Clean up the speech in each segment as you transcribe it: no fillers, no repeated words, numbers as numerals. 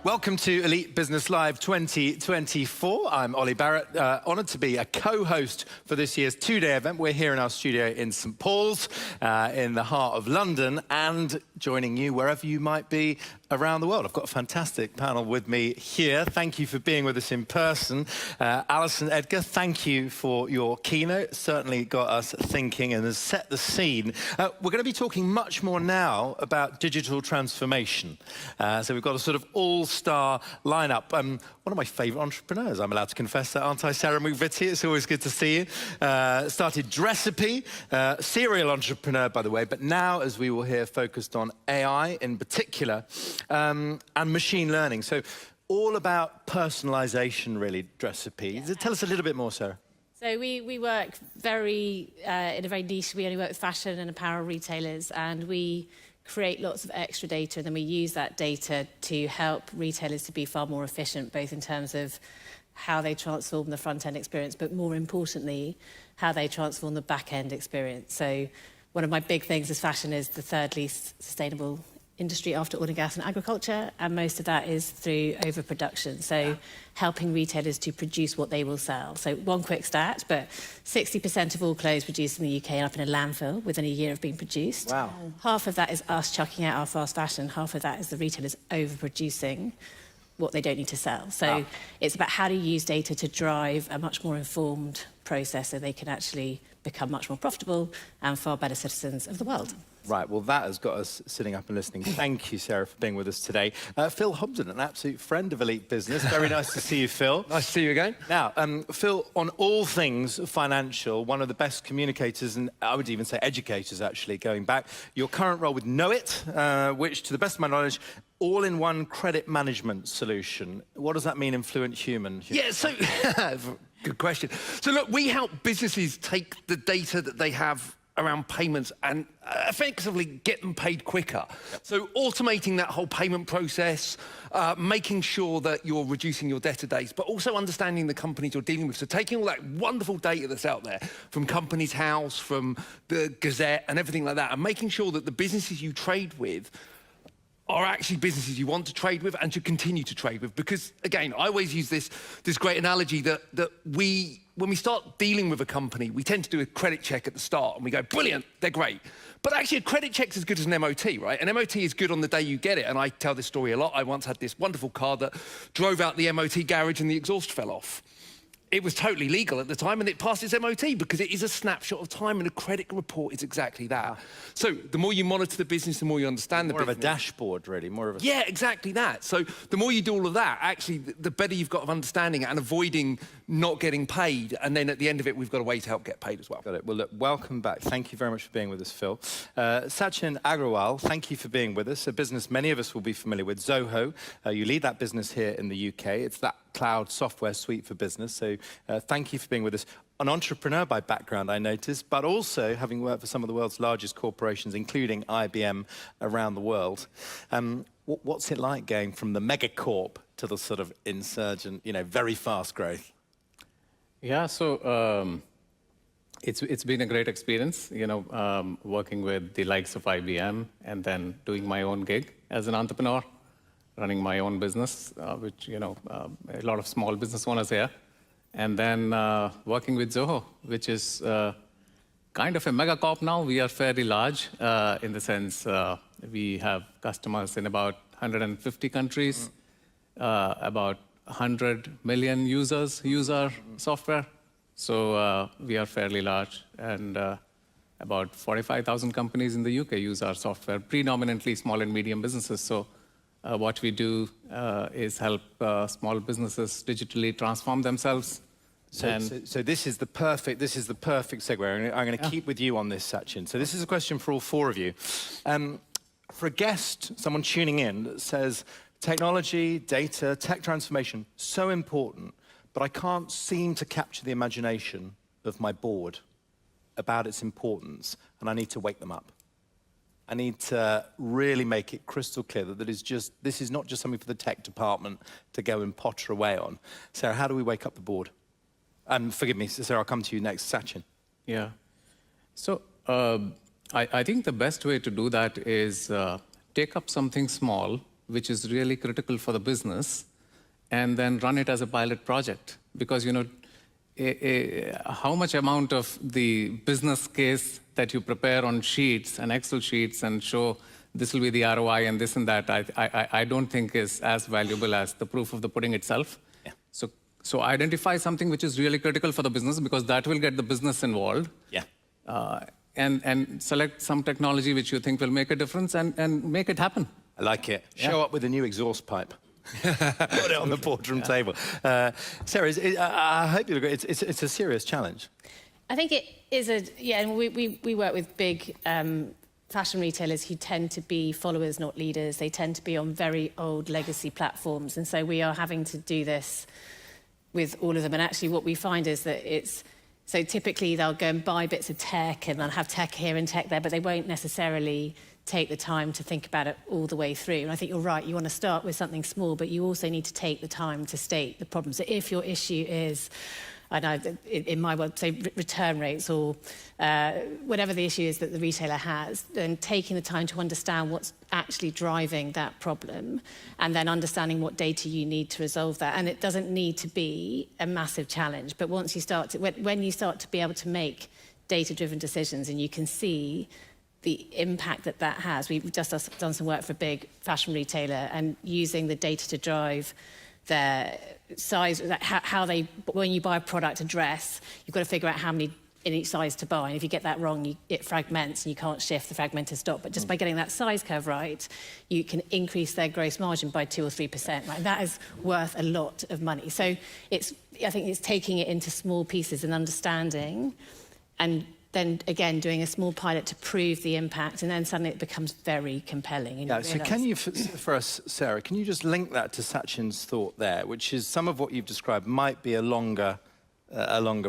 Welcome to Elite Business Live 2024. I'm Ollie Barrett, honoured to be a co-host for this year's two-day event. We're here in our studio in St Paul's, in the heart of London, and joining you wherever you might be around the world. I've got a fantastic panel with me here. Thank you for being with us in person. Alison, Edgar, thank you for your keynote. Certainly got us thinking and has set the scene. We're going to be talking much more now about digital transformation. So we've got a sort of all-star lineup. One of my favourite entrepreneurs, I'm allowed to confess that, aren't I, Sarah McVitie? It's always good to see you. Started Dressipy, serial entrepreneur, by the way, but now, as we will hear, focused on AI in particular, and machine learning. So all about personalisation, really, Dressipy. Yeah. Tell us a little bit more, Sarah. So we work very, in a very niche, we only work with fashion and apparel retailers, and we create lots of extra data, and then we use that data to help retailers to be far more efficient, both in terms of how they transform the front-end experience, but more importantly, how they transform the back-end experience. So one of my big things as fashion is the third least sustainable industry after oil and gas and agriculture, and most of that is through overproduction. So helping retailers to produce what they will sell. So one quick stat, but 60% of all clothes produced in the UK end up in a landfill within a year of being produced. Wow. Half of that is us chucking out our fast fashion, half of that is the retailers overproducing what they don't need to sell. So it's about how to use data to drive a much more informed process so they can actually become much more profitable and far better citizens of the world. Right, well, that has got us sitting up and listening. Thank you, Sarah, for being with us today. Phil Hobden, an absolute friend of Elite Business. Very nice to see you, Phil. Nice to see you again. Now, Phil, on all things financial, one of the best communicators, and I would even say educators, actually, going back. Your current role with Knowit, which, to the best of my knowledge, all-in-one credit management solution. What does that mean in Fluent Human? Yeah, so, good question. So look, we help businesses take the data that they have around payments and effectively get them paid quicker. Yep. So automating that whole payment process, making sure that you're reducing your debtor days, but also understanding the companies you're dealing with. So taking all that wonderful data that's out there from Companies House, from the Gazette and everything like that, and making sure that the businesses you trade with are actually businesses you want to trade with and should continue to trade with. Because, again, I always use this great analogy that when we start dealing with a company, we tend to do a credit check at the start and we go, brilliant, they're great. But actually, a credit check's as good as an MOT, right? An MOT is good on the day you get it. And I tell this story a lot. I once had this wonderful car that drove out the MOT garage and the exhaust fell off. It was totally legal at the time and it passed its MOT because it is a snapshot of time, and a credit report is exactly that. So the more you monitor the business, the more you understand the business. More of a dashboard, really, more of a... Yeah, exactly that. So the more you do all of that, actually, the better you've got of understanding it and avoiding not getting paid. And then at the end of it, we've got a way to help get paid as well. Got it. Well, look, welcome back. Thank you very much for being with us, Phil. Sachin Agrawal, thank you for being with us. A business many of us will be familiar with, Zoho. You lead that business here in the UK. It's that cloud software suite for business. So thank you for being with us. An entrepreneur by background, I noticed, but also having worked for some of the world's largest corporations, including IBM, around the world. What's it like going from the megacorp to the sort of insurgent, you know, very fast growth? Yeah, so it's been a great experience, you know, working with the likes of IBM and then doing my own gig as an entrepreneur, running my own business, which, you know, a lot of small business owners here. And then working with Zoho, which is kind of a mega corp now. We are fairly large in the sense we have customers in about 150 countries, about 100 million users use our software. So we are fairly large, and about 45,000 companies in the UK use our software, predominantly small and medium businesses. So what we do is help small businesses digitally transform themselves. So this is the perfect segue. I'm going to keep with you on this, Sachin. So this is a question for all four of you. For a guest, someone tuning in that says, technology, data, tech transformation, so important, but I can't seem to capture the imagination of my board about its importance, and I need to wake them up. I need to really make it crystal clear that this is not just something for the tech department to go and potter away on. Sarah, how do we wake up the board? And forgive me, Sarah, I'll come to you next. Sachin. Yeah. So I think the best way to do that is take up something small which is really critical for the business, and then run it as a pilot project. Because, you know, how much amount of the business case that you prepare on sheets and Excel sheets and show this will be the ROI and this and that, I don't think is as valuable as the proof of the pudding itself. Yeah. So identify something which is really critical for the business, because that will get the business involved. Yeah. And select some technology which you think will make a difference and make it happen. I like it. Show up with a new exhaust pipe. Put it on the boardroom table. Sarah, I hope you agree. It's a serious challenge. I think it is and we work with big fashion retailers who tend to be followers, not leaders. They tend to be on very old legacy platforms. And so we are having to do this with all of them. And actually what we find is that so typically they'll go and buy bits of tech and they'll have tech here and tech there, but they won't necessarily take the time to think about it all the way through. And I think you're right, you want to start with something small, but you also need to take the time to state the problem. So if your issue is, I know, in my world, say return rates or whatever the issue is that the retailer has, then taking the time to understand what's actually driving that problem and then understanding what data you need to resolve that. And it doesn't need to be a massive challenge, but once you start to, when you start to be able to make data-driven decisions and you can see the impact that that has. We've just done some work for a big fashion retailer and using the data to drive their size, how they, when you buy a product, a dress, you've got to figure out how many in each size to buy. And if you get that wrong, it fragments and you can't shift the fragmented stock. But just by getting that size curve right, you can increase their gross margin by 2 or 3%. Right? That is worth a lot of money. So I think it's taking it into small pieces and understanding, and then again doing a small pilot to prove the impact, and then suddenly it becomes very compelling. And yeah, so can you, for us, Sarah, can you just link that to Sachin's thought there, which is some of what you've described might be a longer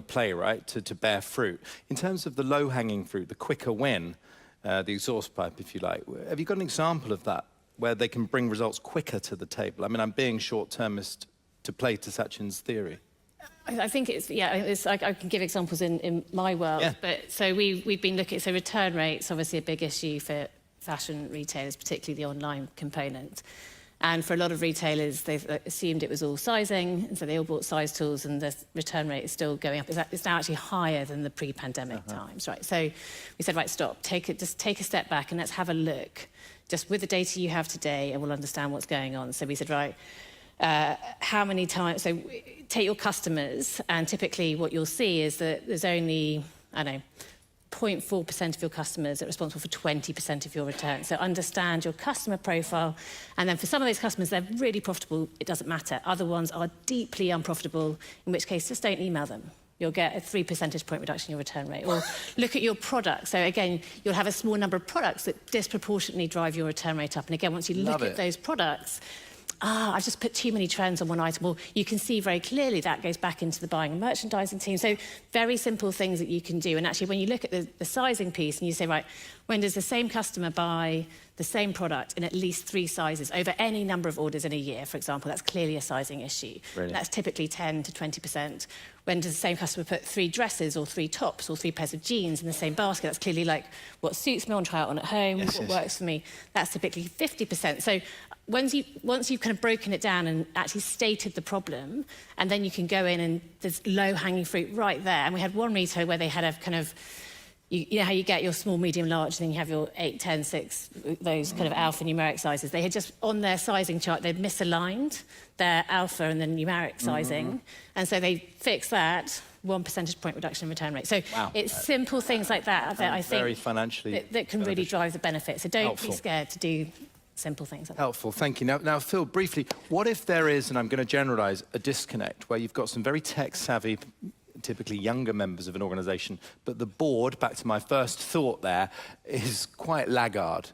play, right, to bear fruit. In terms of the low-hanging fruit, the quicker win, the exhaust pipe, if you like, have you got an example of that, where they can bring results quicker to the table? I mean, I'm being short-termist to play to Sachin's theory. I think I can give examples in my world, but so we've been looking, so return rates, obviously a big issue for fashion retailers, particularly the online component. And for a lot of retailers, they've assumed it was all sizing, and so they all bought size tools, and the return rate is still going up. It's now actually higher than the pre-pandemic times, right? So we said, right, stop, just take a step back and let's have a look, just with the data you have today, and we'll understand what's going on. So we said, right, how many times, so take your customers, and typically what you'll see is that there's only, I don't know, 0.4% of your customers are responsible for 20% of your returns. So understand your customer profile, and then for some of those customers, they're really profitable, it doesn't matter. Other ones are deeply unprofitable, in which case just don't email them. You'll get a 3 percentage point reduction in your return rate. Or look at your products. So again, you'll have a small number of products that disproportionately drive your return rate up. And again, once you look at those products, I've just put too many trends on one item. Well, you can see very clearly that goes back into the buying and merchandising team. So very simple things that you can do. And actually, when you look at the sizing piece and you say, right, when does the same customer buy the same product in at least 3 sizes over any number of orders in a year, for example, that's clearly a sizing issue. That's typically 10 to 20%. When does the same customer put 3 dresses or 3 tops or 3 pairs of jeans in the same basket? That's clearly like what suits me, I want to try it on at home, what works for me. That's typically 50%. So once you've kind of broken it down and actually stated the problem, and then you can go in and there's low-hanging fruit right there. And we had one retailer where they had a kind of, you know how you get your small, medium, large, and then you have your 8, 10, 6, those kind of alphanumeric sizes. They had just, on their sizing chart, they'd misaligned their alpha and the numeric sizing. And so they fixed that, 1 percentage point reduction in return rate. So it's simple things like that that I think very financially that can really drive the benefit. So don't be scared to do simple things. Helpful, thank you. Now, Phil, briefly, what if there is, and I'm going to generalise, a disconnect where you've got some very tech-savvy, typically younger members of an organisation, but the board, back to my first thought there, is quite laggard.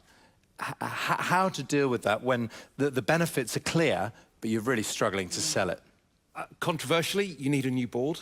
How to deal with that when the benefits are clear, but you're really struggling to sell it? Controversially, you need a new board.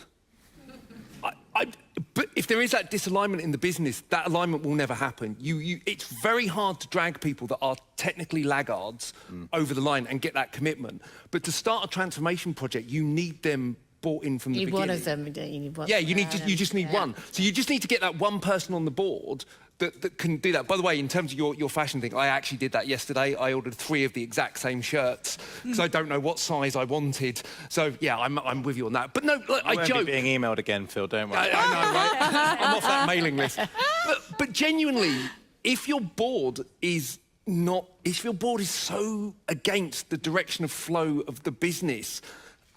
But if there is that disalignment in the business, that alignment will never happen. It's very hard to drag people that are technically laggards over the line and get that commitment. But to start a transformation project, you need them bought in from the You need beginning. one of them, don't you? You need one. Yeah, you just need one. So you just need to get that one person on the board that can do that. By the way, in terms of your fashion thing, I actually did that yesterday. I ordered 3 of the exact same shirts because I don't know what size I wanted. So yeah, I'm with you on that. But no, look, I won't joke. be being emailed again, Phil, don't worry. I know, right? I'm off that mailing list. But genuinely, if your board is so against the direction of flow of the business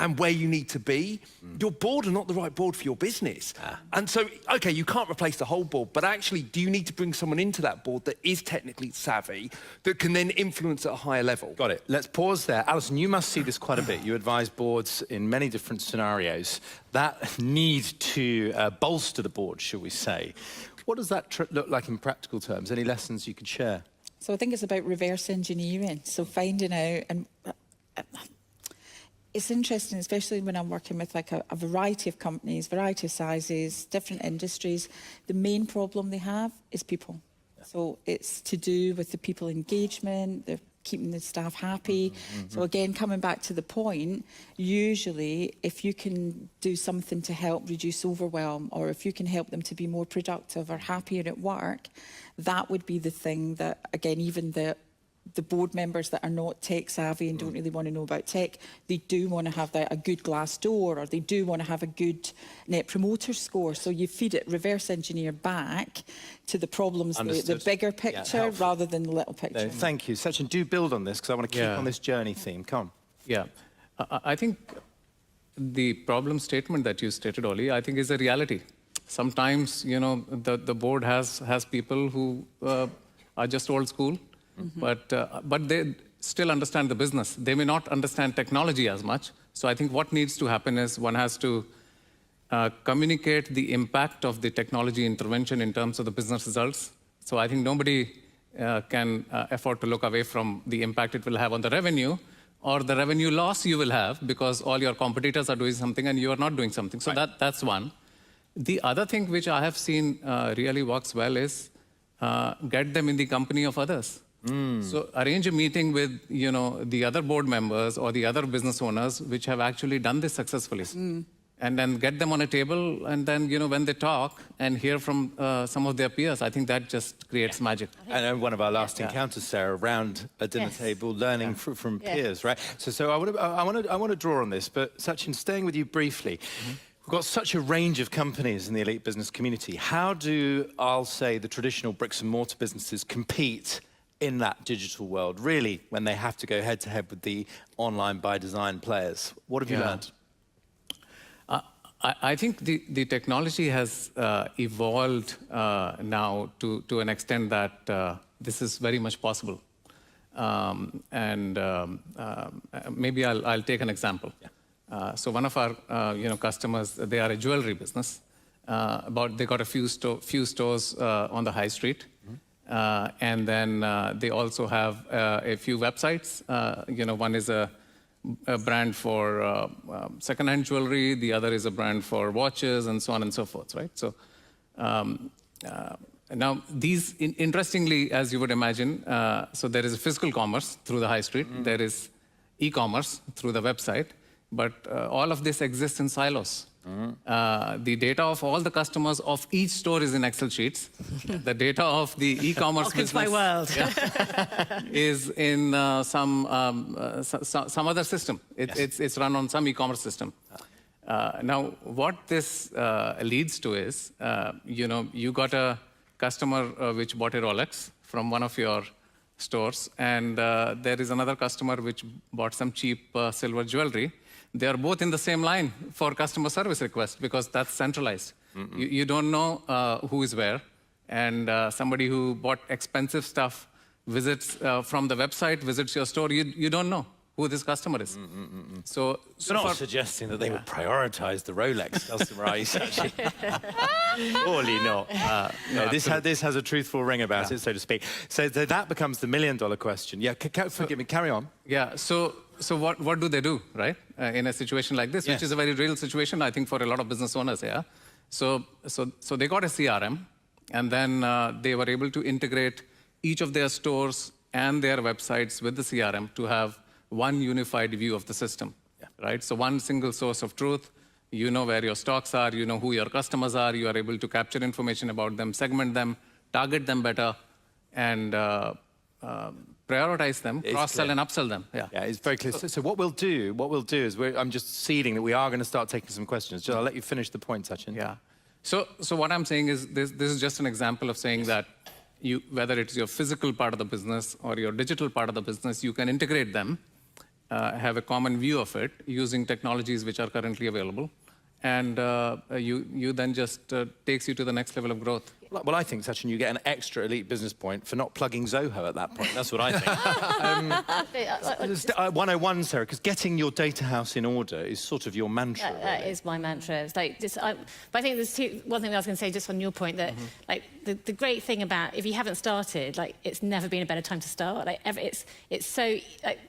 and where you need to be, your board are not the right board for your business. And so, okay, you can't replace the whole board, but actually, do you need to bring someone into that board that is technically savvy, that can then influence at a higher level? Got it. Let's pause there. Alison, you must see this quite a bit. You advise boards in many different scenarios. That need to bolster the board, shall we say. What does that look like in practical terms? Any lessons you could share? So I think it's about reverse engineering. So finding out, and it's interesting, especially when I'm working with like a variety of companies, variety of sizes, different industries. The main problem they have is people. Yeah. So it's to do with the people engagement, they're keeping the staff happy. So again, coming back to the point, usually if you can do something to help reduce overwhelm, or if you can help them to be more productive or happier at work, that would be the thing that, again, even the board members that are not tech savvy and don't really want to know about tech, they do want to have a good Glassdoor, or they do want to have a good Net Promoter Score. So you feed it, reverse engineer back to the problems, the bigger picture, rather than the little picture. No, thank you. Sachin, do build on this, because I want to keep on this journey theme. Come on. Yeah. I think the problem statement that you stated, Ollie, I think is a reality. Sometimes, you know, the board has people who are just old school, but they still understand the business. They may not understand technology as much. So I think what needs to happen is one has to communicate the impact of the technology intervention in terms of the business results. So I think nobody can afford to look away from the impact it will have on the revenue, or the revenue loss you will have because all your competitors are doing something and you are not doing something. So that's one. The other thing which I have seen really works well is get them in the company of others. So arrange a meeting with, you know, the other board members or the other business owners which have actually done this successfully. And then get them on a table, and then, you know, when they talk and hear from some of their peers, I think that just creates magic. And one of our last encounters, Sarah, around a dinner table, learning from peers, right? So I want to draw on this, but Sachin, staying with you briefly. We've got such a range of companies in the elite business community. How do, I'll say, the traditional bricks and mortar businesses compete in that digital world, really, when they have to go head-to-head with the online by design players? What have you learned? I think the technology has evolved now to an extent that this is very much possible. Maybe I'll take an example. So one of our customers, they are a jewelry business. They got a few stores on the high street. And then they also have a few websites. One is a brand for second-hand jewelry. The other is a brand for watches, and so on and so forth, right? So now these, interestingly, as you would imagine, so there is physical commerce through the high street. There is e-commerce through the website. But all of this exists in silos. The data of all the customers of each store is in Excel sheets. The data of the e-commerce business my world. is in some other system. It's run on some e-commerce system. Now, what this leads to is, you got a customer which bought a Rolex from one of your stores, and there is another customer which bought some cheap silver jewelry. They are both in the same line for customer service request because that's centralized. You don't know who is where, and somebody who bought expensive stuff visits from the website, visits your store, you don't know who this customer is. So you're not suggesting that they would prioritize the Rolex customer, are you, Sachin? Surely not. This has a truthful ring about it, so to speak. So that becomes the million-dollar question. Yeah, forgive me, carry on. Yeah, so what do they do, right, in a situation like this, which is a very real situation, I think, for a lot of business owners, So they got a CRM, and then they were able to integrate each of their stores and their websites with the CRM to have one unified view of the system, right? So one single source of truth, You know where your stocks are, you know who your customers are, you are able to capture information about them, segment them, target them better, and prioritize them, cross-sell and upsell them. Yeah, it's very clear. So what we'll do is I'm just seeding that we are going to start taking some questions. So I'll let you finish the point, Sachin. Yeah. So what I'm saying is this is just an example of saying that whether it's your physical part of the business or your digital part of the business, you can integrate them, have a common view of it using technologies which are currently available. And you then just takes you to the next level of growth. Well, I think, Sachin, you get an extra elite business point for not plugging Zoho at that point. That's what I think. 101, Sarah, because getting your data house in order is sort of your mantra. That is my mantra. It's like but I think there's one thing that I was going to say just on your point that like the great thing about if you haven't started, like it's never been a better time to start. Like it's so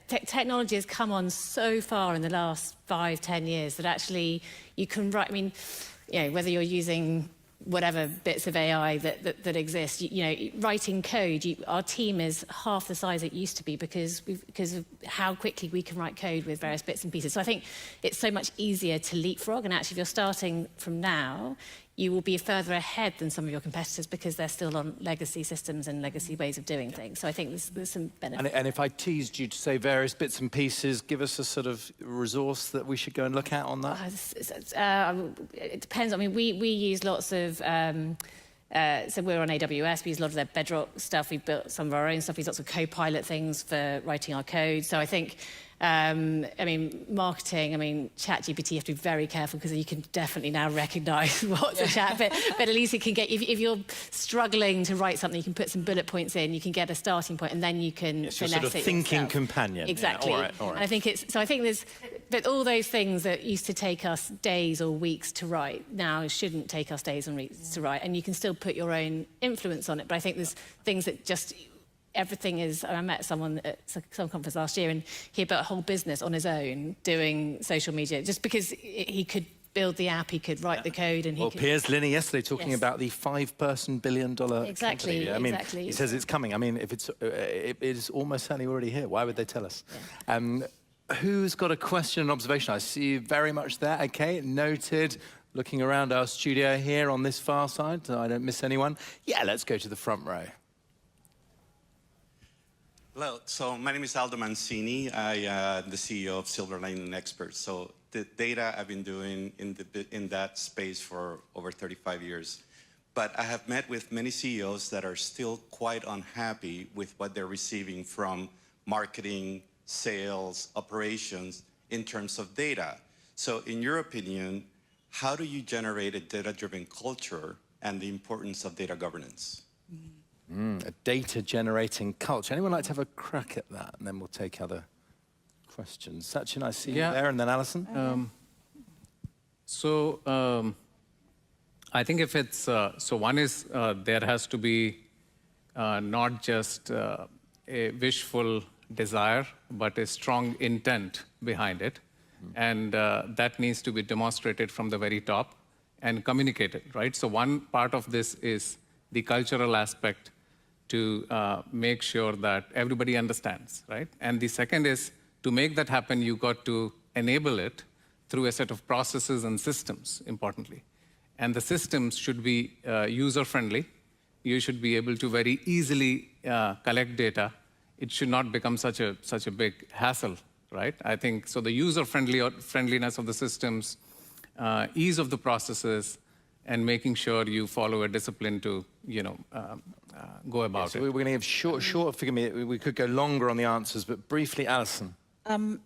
technology has come on so far in the last 5-10 years that actually you can write. I mean, you know, whether you're using whatever bits of AI that exist, you know, writing code, our team is half the size it used to be because of how quickly we can write code with various bits and pieces. So I think it's so much easier to leapfrog, and actually if you're starting from now, you will be further ahead than some of your competitors because they're still on legacy systems and legacy ways of doing things. So I think there's some benefit. And if I teased you to say various bits and pieces, give us a sort of resource that we should go and look at on that? It depends. I mean, we use lots of... so we're on AWS, we use a lot of their Bedrock stuff, we've built some of our own stuff, we use lots of Copilot things for writing our code. So I think, I mean, marketing, I mean, ChatGPT, you have to be very careful because you can definitely now recognise what's a chat, but at least it can get, if you're struggling to write something, you can put some bullet points in, you can get a starting point, and then you can finesse it sort of thinking yourself. Companion. Exactly. Yeah, all right. And I think I think there's, but all those things that used to take us days or weeks to write now shouldn't take us days and weeks to write, and you can still put your own influence on it. But I think there's things that just, everything is, I met someone at some conference last year and he built a whole business on his own doing social media just because he could build the app, he could write the code, and he could... Piers Linney yesterday talking about the $5 billion exactly, company. I mean, exactly. He says it's coming. I mean, if it is almost certainly already here. Why would they tell us? Yeah. Who's got a question and observation? I see you very much there. Okay, noted. Looking around our studio here on this far side, so I don't miss anyone. Yeah, let's go to the front row. Hello, so my name is Aldo Mancini. I am the CEO of Silver Lining Experts. So the data I've been doing in that space for over 35 years. But I have met with many CEOs that are still quite unhappy with what they're receiving from marketing, sales, operations in terms of data. So in your opinion, how do you generate a data-driven culture and the importance of data governance? A data-generating culture. Anyone like to have a crack at that? And then we'll take other questions. Sachin, I see you there, and then Alison. I think if it's, so one is there has to be not just a wishful desire, but a strong intent behind it. And that needs to be demonstrated from the very top and communicated, right? So one part of this is the cultural aspect to make sure that everybody understands, right? And the second is to make that happen, you got to enable it through a set of processes and systems, importantly. And the systems should be user-friendly. You should be able to very easily collect data. It should not become such a big hassle, right? I think, so the user-friendliness of the systems, ease of the processes, and making sure you follow a discipline to, go about it. So we're going to give short, forgive me, we could go longer on the answers, but briefly, Alison.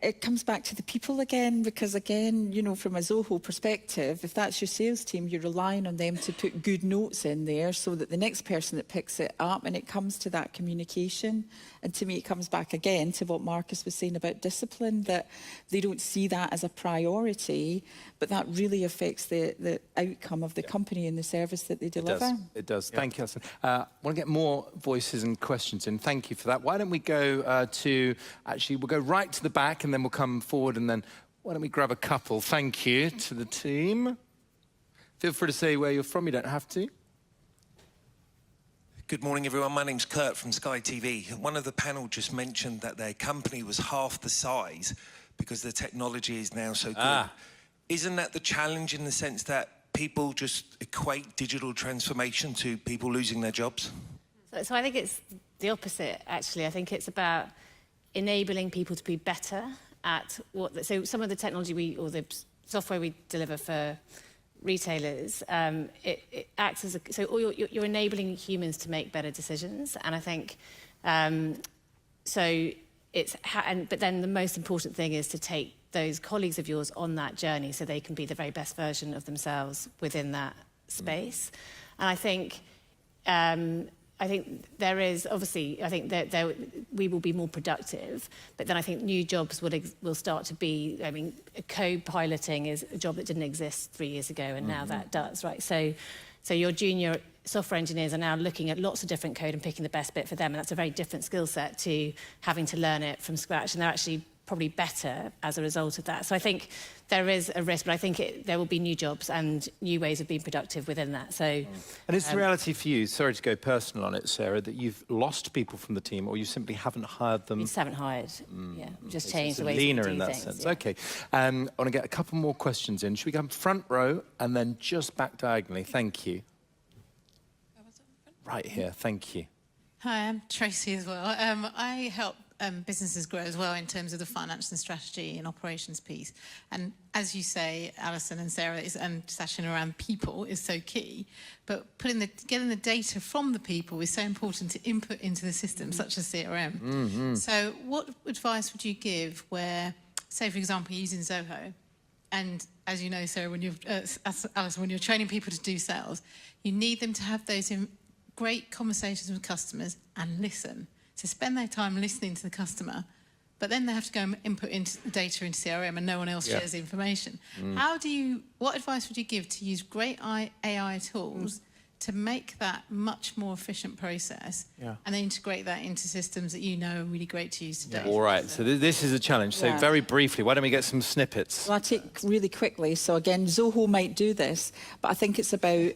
It comes back to the people again, because again, from a Zoho perspective, if that's your sales team, you're relying on them to put good notes in there so that the next person that picks it up, and it comes to that communication. And to me, it comes back again to what Marcus was saying about discipline, that they don't see that as a priority, but that really affects the outcome of the company and the service that they deliver. It does. Yeah. Thank you, Alison. I want to get more voices and questions in. Thank you for that. Why don't we go we'll go right to the back and then we'll come forward, and then why don't we grab a couple? Thank you to the team. Feel free to say where you're from, you don't have to. Good morning, everyone. My name's Kurt from Sky TV. One of the panel just mentioned that their company was half the size because the technology is now so good. isn't that the challenge in the sense that people just equate digital transformation to people losing their jobs? So I think it's the opposite, actually. I think it's about enabling people to be better at so some of the technology or the software we deliver for retailers, it acts as you're enabling humans to make better decisions. And I think, but then the most important thing is to take those colleagues of yours on that journey so they can be the very best version of themselves within that space. And I think there is, obviously, I think that we will be more productive, but then I think new jobs will start to be, I mean, co-piloting is a job that didn't exist 3 years ago, and now that does, right? So your junior software engineers are now looking at lots of different code and picking the best bit for them, and that's a very different skill set to having to learn it from scratch, and they're actually probably better as a result of that. So I think there is a risk, but I think there will be new jobs and new ways of being productive within that. So, and it's the reality for you, sorry to go personal on it, Sarah, that you've lost people from the team, or you simply haven't hired them? We just haven't hired, just changed the way leaner we do in that things, sense. yeah. Okay, I want to get a couple more questions in. Should we go front row and then just back diagonally? Thank you. Right here, thank you. Hi, I'm Tracy as well. I help businesses grow as well in terms of the finance and strategy and operations piece. And as you say, Alison and Sarah, and Sachin, around people is so key. But getting the data from the people is so important to input into the system, such as CRM. So what advice would you give where, say, for example, using Zoho, and as you know, Sarah, when Alison, when you're training people to do sales, you need them to have those great conversations with customers and listen. So spend their time listening to the customer, but then they have to go and input into the data into CRM and no one else shares the information. What advice would you give to use great AI tools to make that much more efficient process and then integrate that into systems that you know are really great to use today? All right, so this is a challenge. So very briefly, why don't we get some snippets? Well, I'll take really quickly. So again, Zoho might do this, but I think it's about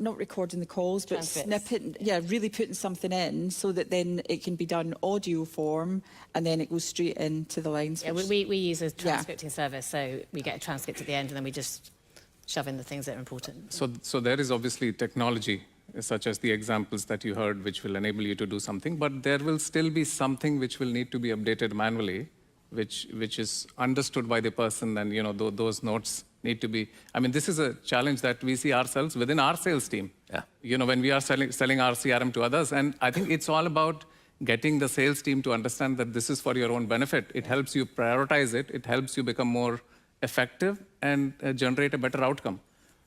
not recording the calls, but snipping, really putting something in so that then it can be done audio form and then it goes straight into the lines. Yeah, we use a transcripting service, so we get a transcript at the end and then we just shove in the things that are important. So there is obviously technology, such as the examples that you heard, which will enable you to do something, but there will still be something which will need to be updated manually, which is understood by the person, and those notes need to be. I mean, this is a challenge that we see ourselves within our sales team. When we are selling our CRM to others, and I think it's all about getting the sales team to understand that this is for your own benefit. It helps you prioritize it. It helps you become more effective and generate a better outcome.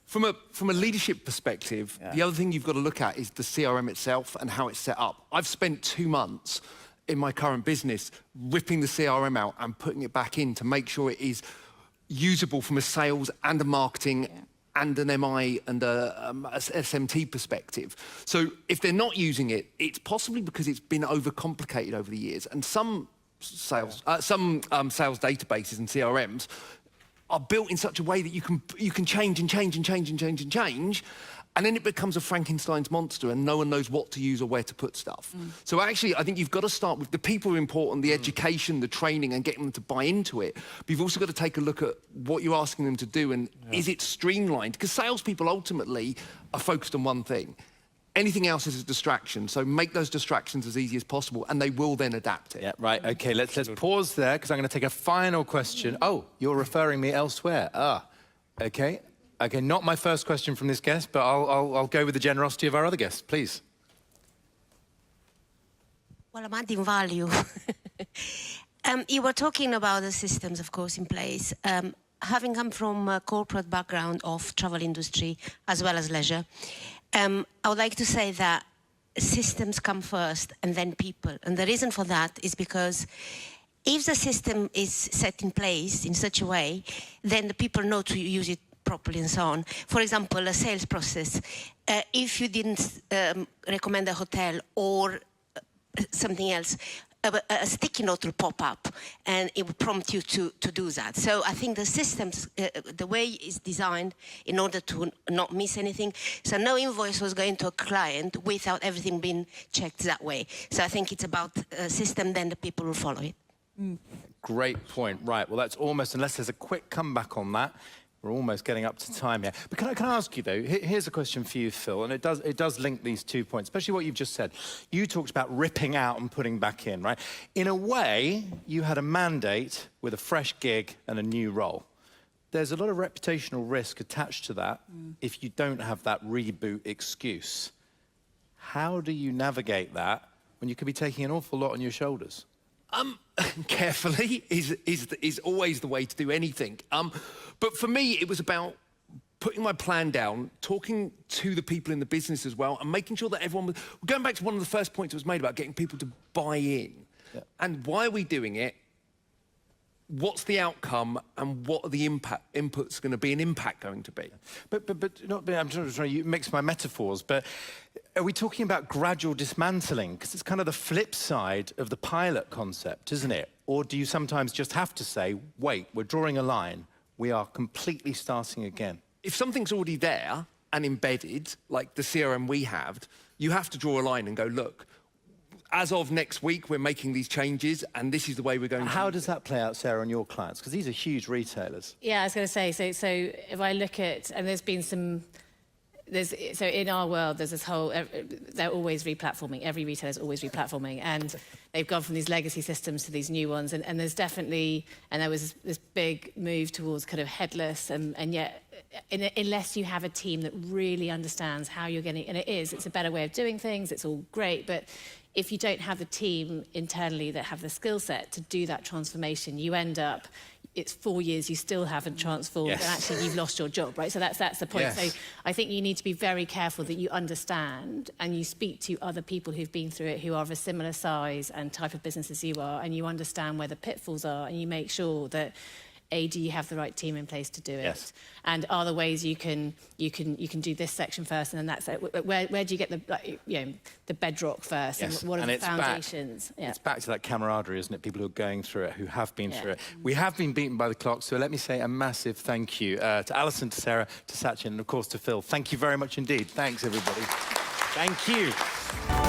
From a leadership perspective, the other thing you've got to look at is the CRM itself and how it's set up. I've spent 2 months in my current business ripping the CRM out and putting it back in to make sure it is usable from a sales and a marketing and an MI and a SMT perspective. So if they're not using it, it's possibly because it's been overcomplicated over the years. And some sales databases and CRMs are built in such a way that you can change and change and change and change and change, and then it becomes a Frankenstein's monster and no one knows what to use or where to put stuff. So actually, I think you've got to start with the people are important, the education, the training, and getting them to buy into it. But you've also got to take a look at what you're asking them to do and is it streamlined? Because salespeople ultimately are focused on one thing. Anything else is a distraction, so make those distractions as easy as possible, and they will then adapt it. Yeah, right, okay, let's pause there, because I'm going to take a final question. Oh, you're referring me elsewhere. Okay. Okay, not my first question from this guest, but I'll go with the generosity of our other guests, please. Well, I'm adding value. You were talking about the systems, of course, in place. Having come from a corporate background of travel industry as well as leisure, I would like to say that systems come first and then people. And the reason for that is because if the system is set in place in such a way, then the people know to use it properly and so on. For example, a sales process. If you didn't recommend a hotel or something else, a sticky note will pop up and it will prompt you to do that. So I think the systems, the way it's designed in order to not miss anything. So no invoice was going to a client without everything being checked that way. So I think it's about a system, then the people will follow it. Great point. Right, well, that's almost, unless there's a quick comeback on that, we're almost getting up to time here. But can I ask you, though, here's a question for you, Phil, and it does link these 2 points, especially what you've just said. You talked about ripping out and putting back in, right? In a way, you had a mandate with a fresh gig and a new role. There's a lot of reputational risk attached to that if you don't have that reboot excuse. How do you navigate that when you could be taking an awful lot on your shoulders? Carefully is always the way to do anything. But for me, it was about putting my plan down, talking to the people in the business as well, and making sure that everyone was... Going back to one of the first points that was made about getting people to buy in. Yeah. And why are we doing it? What's the outcome, and what are the inputs going to be, and impact going to be? But I'm trying to mix my metaphors, but are we talking about gradual dismantling? Because it's kind of the flip side of the pilot concept, isn't it? Or do you sometimes just have to say, wait, we're drawing a line, we are completely starting again? If something's already there and embedded, like the CRM we have, you have to draw a line and go, look, as of next week, we're making these changes, and this is the way we're going to... How does that play out, Sarah, on your clients? Because these are huge retailers. Yeah, I was going to say, so if I look at, and there's been some, so in our world, there's this whole, they're always replatforming. Every retailer is always replatforming, and they've gone from these legacy systems to these new ones, and there's definitely, and there was this big move towards kind of headless, and yet, unless you have a team that really understands how you're getting, and it's a better way of doing things, it's all great, but if you don't have the team internally that have the skill set to do that transformation, you end up, it's 4 years, you still haven't transformed, and actually you've lost your job, right? So that's the point. Yes. So I think you need to be very careful that you understand and you speak to other people who've been through it, who are of a similar size and type of business as you are, and you understand where the pitfalls are, and you make sure that do you have the right team in place to do it? Yes. And are there ways you can do this section first, and then that's it? Where do you get the bedrock first? Yes. And what are the foundations? It's back to that camaraderie, isn't it? People who are going through it, who have been through it. We have been beaten by the clock, so let me say a massive thank you to Alison, to Sarah, to Sachin, and of course to Phil. Thank you very much indeed. Thanks, everybody. Thank you.